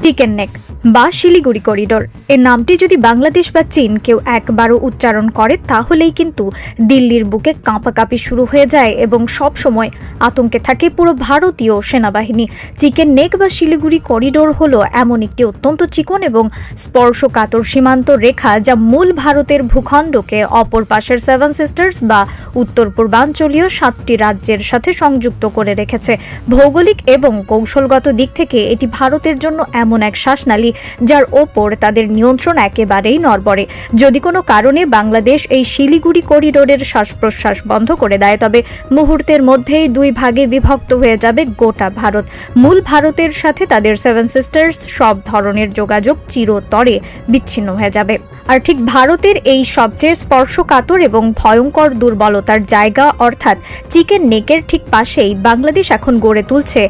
Chicken neck বা Siliguri corridor এর নামটি যদি বাংলাদেশ বা চীন কেউ একবারও উচ্চারণ করে তাহলেই কিন্তু দিল্লির বুকে কাঁপাকাঁপি শুরু হয়ে যায় এবং সব সময় আতঙ্কে থাকে পুরো ভারতীয় সেনাবাহিনী। চিকেন নেক বা শিলিগুড়ি করিডোর হলো এমন একটি অত্যন্ত চিকন এবং স্পর্শকাতর সীমান্ত রেখা যা মূল ভারতের ভূখণ্ডকে অপর পাশের সেভেন সিস্টার্স বা উত্তর পূর্বাঞ্চলীয় 7টি রাজ্যের সাথে সংযুক্ত করে রেখেছে। ভৌগোলিক এবং কৌশলগত দিক থেকে এটি ভারতের জন্য এমন এক শ্বাসনালী যার ওপর তাদের নিয়ন্ত্রণ একেবারেই নড়বড়ে। যদি কোনো কারণে বাংলাদেশ এই শিলিগুড়ি করিডোরের শ্বাস প্রশ্বাস বন্ধ করে দেয় তবে মুহূর্তের মধ্যেই দুই ভাগে বিভক্ত হয়ে যাবে গোটা ভারত। মূল ভারতের সাথে তাদের সেভেন সিস্টার্স সব ধরনের যোগাযোগ চিরতরে বিচ্ছিন্ন হয়ে যাবে। আর ঠিক ভারতের এই সবচেয়ে স্পর্শকাতর এবং ভয়ঙ্কর দুর্বলতার জায়গা অর্থাৎ চিকেন নেকের ঠিক পাশেই বাংলাদেশ এখন গড়ে তুলছে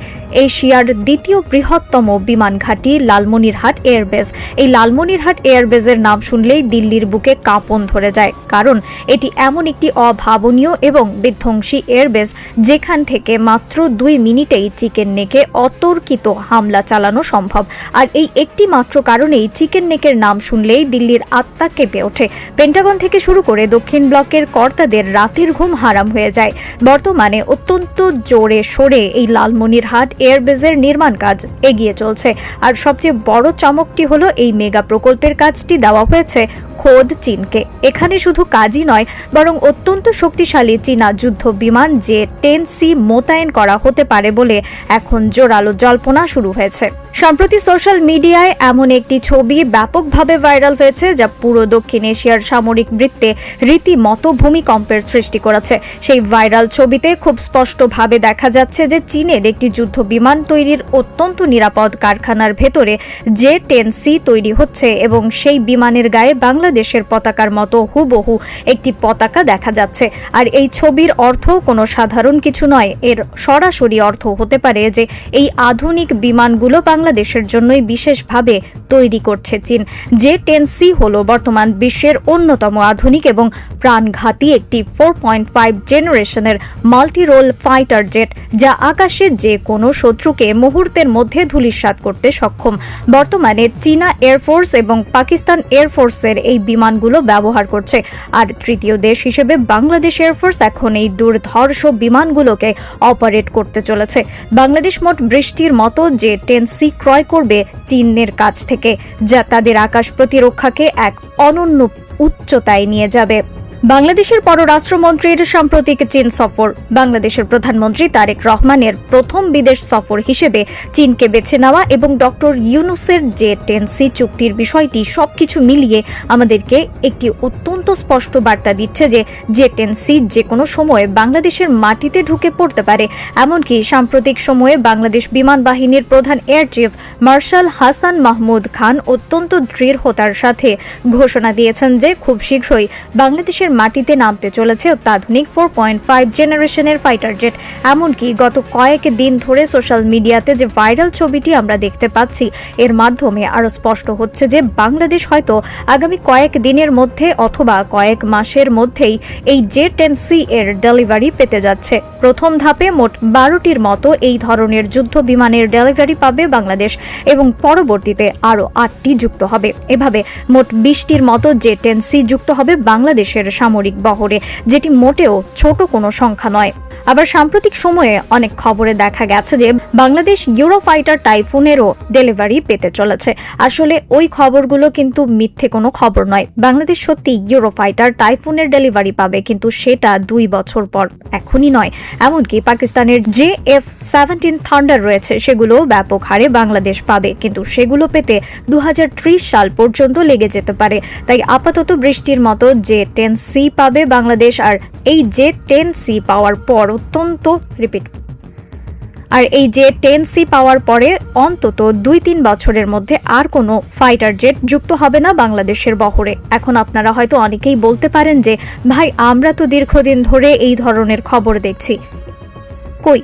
এশিয়ার দ্বিতীয় বৃহত্তম বিমান ঘাঁটি লালমনিরহাট এয়ারবেস। এই লালমনিরহাট এয়ারবেসের নাম শুনলেই দিল্লির বুকে কাঁপন ধরে যায়, কারণ এটি এমন একটি অভাবনীয় এবং বিধ্বংসী এয়ারবেস যেখান থেকে মাত্র 2 মিনিটেই চিকেন নেকে অতর্কিত হামলা চালানো সম্ভব। আর এই একটি মাত্র কারণেই চিকেন নেকের নাম শুনলেই দিল্লির আত্মা কেঁপে ওঠে। পেন্টাগন থেকে শুরু করে দক্ষিণ ব্লকের কর্তাদের রাতের ঘুম হারাম হয়ে যায়। বর্তমানে অত্যন্ত জোরে সোরে এই লালমনিরহাট এয়ারবেসের নির্মাণ কাজ এগিয়ে চলছে। আর সবচেয়ে বড় চমকটি হলো এই মেগা প্রকল্পের কাজটি দেওয়া হয়েছে খোদ চীনকে। এখানে শুধু কাজই নয় বরং অত্যন্ত শক্তিশালী চীনা যুদ্ধ বিমান J-10C মোতায়েন করা হতে পারে বলে এখন জোরালো জল্পনা শুরু হয়েছে। সম্প্রতি সোশ্যাল মিডিয়ায় এমন একটি ছবি ব্যাপকভাবে ভাইরাল হয়েছে যা পুরো দক্ষিণ এশিয়ার সামরিক বৃত্তে রীতিমতো ভূমিকম্পের সৃষ্টি করেছে। সেই ভাইরাল ছবিতে খুব স্পষ্টভাবে দেখা যাচ্ছে যে চীনের একটি যুদ্ধ বিমান তৈরির অত্যন্ত নিরাপদ কারখানার ভেতরে J-10C তৈরি হচ্ছে এবং সেই বিমানের গায়ে বাংলাদেশের পতাকার মতো হুবহু একটি পতাকা দেখা যাচ্ছে। আর এই ছবির অর্থ কোনো সাধারণ কিছু নয়, এর সরাসরি অর্থ হতে পারে যে এই আধুনিক বিমানগুলো বাংলাদেশের জন্যই বিশেষভাবে তৈরি করছে চীন। J-10C হলো বর্তমান বিশ্বের অন্যতম আধুনিক এবং প্রাণঘাতী একটি 4.5 জেনারেশনের মাল্টি রোল ফাইটার জেট যা আকাশে যে কোনো শত্রুকে মুহূর্তের মধ্যে ধূলিসাৎ করতে সক্ষম। বর্তমানে চীনা এয়ারফোর্স এবং পাকিস্তান এয়ারফোর্সের এই বিমানগুলো ব্যবহার করছে। আর তৃতীয় দেশ হিসেবে বাংলাদেশ এয়ারফোর্স এখন এই দুর্ধর্ষ বিমানগুলোকে অপারেট করতে চলেছে। বাংলাদেশ মোট বৃষ্টির মতো J-10C ক্রয় করবে চীনের কাছ থেকে, যা তাদের আকাশ প্রতিরক্ষাকে এক অনন্য উচ্চতায় নিয়ে যাবে। বাংলাদেশের পররাষ্ট্রমন্ত্রীর সাম্প্রতিক চীন সফর। বাংলাদেশের প্রধানমন্ত্রী তারেক রহমানের প্রথম বিদেশ সফর হিসেবে চীনকে বেছে নেওয়া এবং ডক্টর ইউনূসের J-10C চুক্তির বিষয়টি সবকিছু মিলিয়ে আমাদেরকে একটি অত্যন্ত স্পষ্ট বার্তা দিচ্ছে যে J-10C যে কোনো সময়ে বাংলাদেশের মাটিতে ঢুকে পড়তে পারে। এমনকি সাম্প্রতিক সময়ে বাংলাদেশ বিমান বাহিনীর প্রধান air chief marshal Hasan Mahmud Khan অত্যন্ত দৃঢ়তার সাথে ঘোষণা দিয়েছেন যে খুব শীঘ্রই বাংলাদেশের মাটিতে নামতে চলেছে অত্যাধুনিক 4.5 জেনারেশনের ফাইটার জেট। এমনকি গত কয়েক দিন ধরে সোশ্যাল মিডিয়াতে যে ভাইরাল ছবিটি আমরা দেখতে পাচ্ছি এর মাধ্যমে আরও স্পষ্ট হচ্ছে যে বাংলাদেশ হয়তো আগামী কয়েক দিনের মধ্যে অথবা কয়েক মাসের মধ্যেই এই J-10C এর ডেলিভারি পেতে যাচ্ছে। প্রথম ধাপে মোট 12টির মতো এই ধরনের যুদ্ধ বিমানের ডেলিভারি পাবে বাংলাদেশ এবং পরবর্তীতে আরও 8টি যুক্ত হবে। এভাবে মোট 20টির মতো J-10C যুক্ত হবে বাংলাদেশের সামরিক বহরে, যেটি মোটেও ছোট কোনো সংখ্যা নয়। আবার সাম্প্রতিক সময়ে অনেক খবরে দেখা গেছে যে বাংলাদেশ ইউরোফাইটার টাইফুনেরও ডেলিভারি পেতে চলেছে। আসলে ওই খবরগুলো কিন্তু মিথ্যে কোনো খবর নয়। বাংলাদেশ সত্যি ইউরোফাইটার টাইফুনের ডেলিভারি পাবে, কিন্তু সেটা 2 বছর পর, এখনই নয়। এমনকি পাকিস্তানের JF-17 থান্ডার রয়েছে, সেগুলোও ব্যাপক হারে বাংলাদেশ পাবে, কিন্তু সেগুলো পেতে 2030 সাল পর্যন্ত লেগে যেতে পারে। তাই আপাতত বৃষ্টির মতো J-10C পাবে বাংলাদেশ। আর এই J-10C পাওয়ার পর J-10C পাওয়ার পরে অন্তত 2-3 বছরের মধ্যে আর কোনো ফাইটার জেট যুক্ত হবে না বাংলাদেশের বহরে। এখন আপনারা হয়তো অনেকেই বলতে পারেন যে ভাই, আমরা তো দীর্ঘদিন ধরে এই ধরনের খবর দেখছি। কই,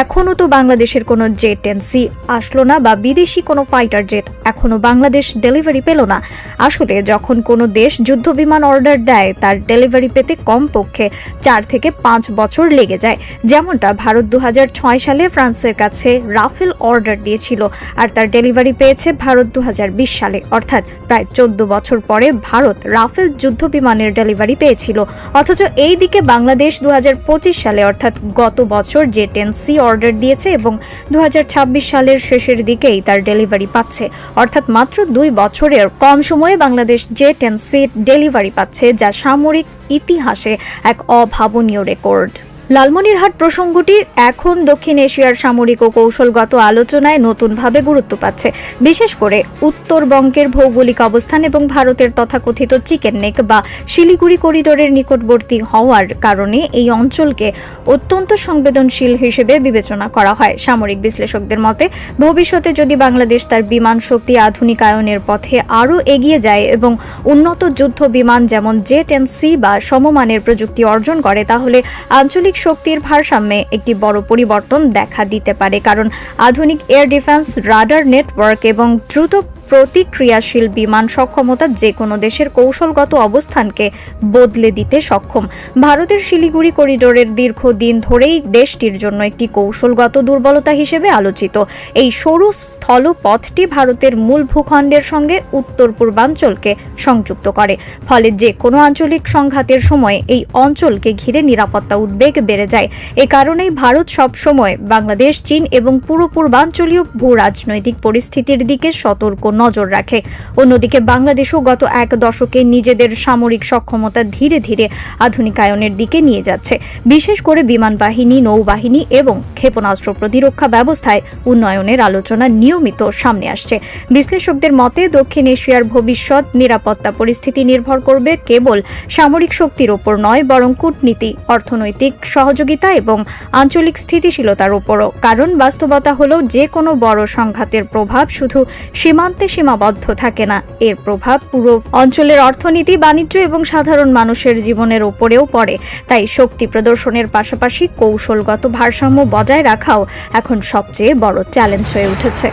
এখনও তো বাংলাদেশের কোনো J-10C আসলো না বা বিদেশি কোনো ফাইটার জেট এখনও বাংলাদেশ ডেলিভারি পেল না। আসলে যখন কোনো দেশ যুদ্ধ বিমান অর্ডার দেয় তার ডেলিভারি পেতে কমপক্ষে 4 থেকে 5 বছর লেগে যায়। যেমনটা ভারত 2006 সালে ফ্রান্সের কাছে রাফেল অর্ডার দিয়েছিল, আর তার ডেলিভারি পেয়েছে ভারত 2020 সালে, অর্থাৎ প্রায় 14 বছর পরে ভারত রাফেল যুদ্ধ বিমানের ডেলিভারি পেয়েছিল। অথচ এই দিকে বাংলাদেশ 2025 সালে অর্থাৎ গত বছর J-10C অর্ডার দিয়েছে এবং 2026 সালের শেষের দিকেই তার ডেলিভারি পাচ্ছে। অর্থাৎ মাত্র 2 বছরের কম সময়ে বাংলাদেশ J-10C ডেলিভারি পাচ্ছে, যা সামরিক ইতিহাসে এক অভাবনীয় রেকর্ড। লালমনিরহাট প্রসঙ্গটি এখন দক্ষিণ এশিয়ার সামরিক ও কৌশলগত আলোচনায় নতুনভাবে গুরুত্ব পাচ্ছে, বিশেষ করে উত্তরবঙ্গের ভৌগোলিক অবস্থান এবং ভারতের তথাকথিত চিকেন নেক বা শিলিগুড়ি করিডোরের নিকটবর্তী হওয়ার কারণে এই অঞ্চলকে অত্যন্ত সংবেদনশীল হিসেবে বিবেচনা করা হয়। সামরিক বিশ্লেষকদের মতে ভবিষ্যতে যদি বাংলাদেশ তার বিমান শক্তি আধুনিকায়নের পথে আরও এগিয়ে যায় এবং উন্নত যুদ্ধ বিমান যেমন J-10C বা সমমানের প্রযুক্তি অর্জন করে, তাহলে আঞ্চলিক শক্তির ভারসাম্যে একটি বড় পরিবর্তন দেখা দিতে পারে। কারণ আধুনিক এয়ার ডিফেন্স, রাডার নেটওয়ার্ক এবং দ্রুত প্রতিক্রিয়াশীল বিমান সক্ষমতা যে কোনো দেশের কৌশলগত অবস্থানকে বদলে দিতে সক্ষম। ভারতের শিলিগুড়ি করিডোরের দীর্ঘদিন ধরেই দেশটির জন্য একটি কৌশলগত দুর্বলতা হিসেবে আলোচিত। এই সরু স্থলপথটি ভারতের মূল ভূখণ্ডের সঙ্গে উত্তর পূর্বাঞ্চলকে সংযুক্ত করে, ফলে যে কোনো আঞ্চলিক সংঘাতের সময় এই অঞ্চলকে ঘিরে নিরাপত্তা উদ্বেগ বেড়ে যায়। এ কারণেই ভারত সবসময় বাংলাদেশ, চীন এবং পুরো পূর্বাঞ্চলীয় ভূ রাজনৈতিক পরিস্থিতির দিকে সতর্ক নজর রাখে। অন্যদিকে বাংলাদেশও গত 1 দশকে নিজেদের সামরিক সক্ষমতা ধীরে ধীরে আধুনিকায়নের দিকে নিয়ে যাচ্ছে, বিশেষ করে বিমান বাহিনী, নৌবাহিনী এবং ক্ষেপণাস্ত্র প্রতিরক্ষা ব্যবস্থায় উন্নয়নের আলোচনা নিয়মিত সামনে আসছে। বিশ্লেষকদের মতে দক্ষিণ এশিয়ার ভবিষ্যৎ নিরাপত্তা পরিস্থিতি নির্ভর করবে কেবল সামরিক শক্তির ওপর নয়, বরং কূটনীতি, অর্থনৈতিক সহযোগিতা এবং আঞ্চলিক স্থিতিশীলতার উপরও। কারণ বাস্তবতা হলো যে কোনো বড় সংঘাতের প্রভাব শুধু সীমান্তে সীমাবদ্ধ থাকে না, এর প্রভাব পুরো অঞ্চলের অর্থনীতি, বাণিজ্য এবং সাধারণ মানুষের জীবনের উপরেও পড়ে। তাই শক্তি প্রদর্শনের পাশাপাশি কৌশলগত ভারসাম্য বজায় রাখাও এখন সবচেয়ে বড় চ্যালেঞ্জ হয়ে উঠেছে।